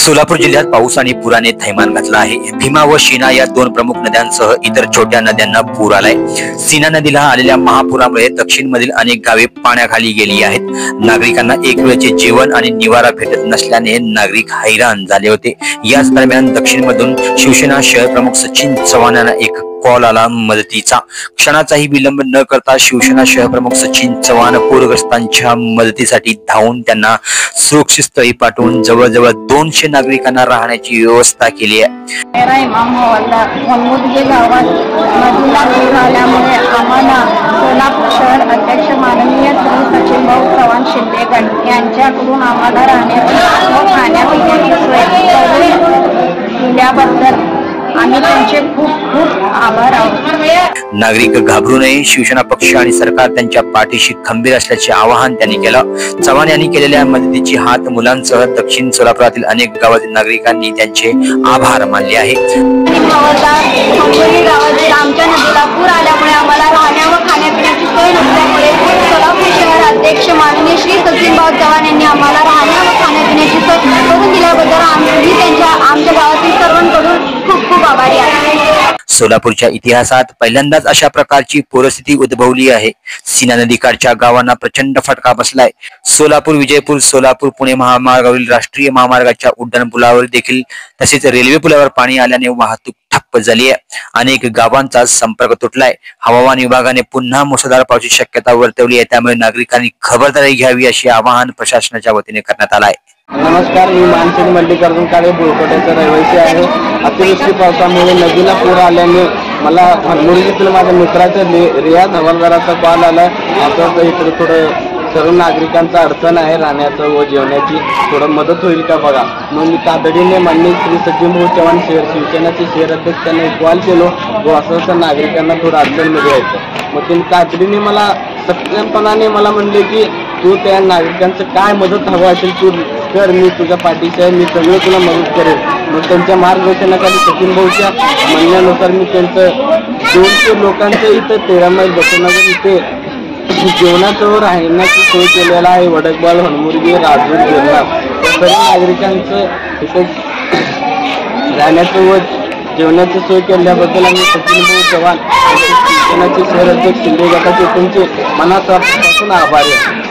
सोलापूर जिल्ह्यात पाऊस आणि पुराने थैमान घातला आहे। भीमा व शीना या दोन प्रमुख नद्यांसह इतर छोट्या नद्यांना पूर आलाय। सीना नदीला आलेल्या महापुरामुळे दक्षिण मधील अनेक गावे पाण्याखाली गेली आहेत। नागरिकांना एक वेळचे जेवण आणि निवारा भेटत नसल्याने नागरिक हैराण झाले होते। याच दरम्यान दक्षिण मधून शिवसेना शहर प्रमुख सचिन चव्हाण यांना एक कॉल आला मदतीचा। क्षणाचाही विलंब न करता शिवसेना शहर प्रमुख सचिन चव्हाण पूरग्रस्तांच्या मदतीसाठी धावून त्यांना सुरक्षित स्थळी पाठवून जवळजवळ 200 नागरिकांना राहण्याची व्यवस्था केली आहे। इमाम हवालदार मुद्गे गावात नदीला पूर आल्यामुळे आम्हाला सोलापूर शहर अध्यक्ष माननीय सचिन भाऊ चव्हाण शिंदेगड यांच्याकडून आम्हाला राहण्याची व खाण्यापिण्याची सोय दिल्याबद्दल आम्ही त्यांचे खूप खूप आभार आहोत। नागरिक घाबरू नये, शिवसेना पक्ष आणि सरकार त्यांच्या पाठीशी खंबीर असल्याचे आवाहन त्यांनी केलं। चव्हाण यांनी केलेल्या मदतीची हात मुलांसह दक्षिण सोलापुरातील अनेक गावातील नागरिकांनी त्यांचे आभार मानले आहे। आमच्या नदीला पूर आल्यामुळे आम्हाला राहण्या व खाण्यापिण्याची सोय नसल्यामुळे सोलापूर शहर अध्यक्ष माननीय श्री सचिन भाऊ चव्हाण यांनी आम्हाला राहण्या व खाण्यापिण्याची सोय करून दिल्याबद्दल आम्ही आमच्या गावातील सर्वांकडून खूप खूप आभारी आहे। सोलापूरच्या इतिहासात पहिल्यांदाच अशा प्रकारची परिस्थिती उद्भवली आहे। सीना नदीकाठच्या गावांना प्रचंड फटका बसलाय। सोलापूर विजयपूर सोलापूर पुणे महामार्गावरील राष्ट्रीय महामार्गाच्या उड्डाणपुलावर देखील तसेच रेल्वे पुलावर पाणी आल्याने वाहतूक ठप्प झाली आहे। अनेक गावांचा संपर्क तुटलाय। हवामान विभागाने पुन्हा मुसळधार पावसाची शक्यता वर्तवली आहे, त्यामुळे नागरिकांनी खबरदारी घ्यावी असे आवाहन प्रशासनाच्या वतीने करण्यात आलं आहे। नमस्कार, मी मानसिंग मल्लिकार्जुन काळे बुळकोट्याचा रहिवासी आहे। अतिवृष्टी पावसामुळे नदीला पूर आल्याने मला मुरगीतील माझ्या मित्राच्या रियाज हवालदाराचा कॉल आला। आता इकडे थोडं सर्व नागरिकांचा अडचण आहे राहण्याचं व जेवणाची, थोडं मदत होईल का बघा। मग मी तातडीने माननीय श्री सचिन भाऊ चव्हाण शहर शिवसेनाचे शहर अध्यक्ष त्यांना कॉल केलो व असं नागरिकांना थोडं अडचणमध्ये यायचं। मग त्यांनी तातडीने मला सक्षमपणाने मला म्हणले की तू त्या नागरिकांचं काय मदत हवं असेल तू कर, मी तुझ्या पाठीशी आहे, मी सगळं तुला मदत करेन। मग त्यांच्या मार्गदर्शनाखाली सचिन भाऊच्या म्हणण्यानुसार मी त्यांचं 200 लोकांचं इथं 13 मैल बसवण्याचं इथे जेवणाचं व राहण्याची सोय केलेला आहे। वडकबाल, हनमुर्गी, राजूर, गिरणा या सर्व नागरिकांचं इथे राहण्याचं व जेवणाची सोय केल्याबद्दल आम्ही सचिन भाऊ चव्हाण शिवसेनाचे शहर अध्यक्ष शिंदे गटाचे त्यांचे मनापासून आभारी आहे।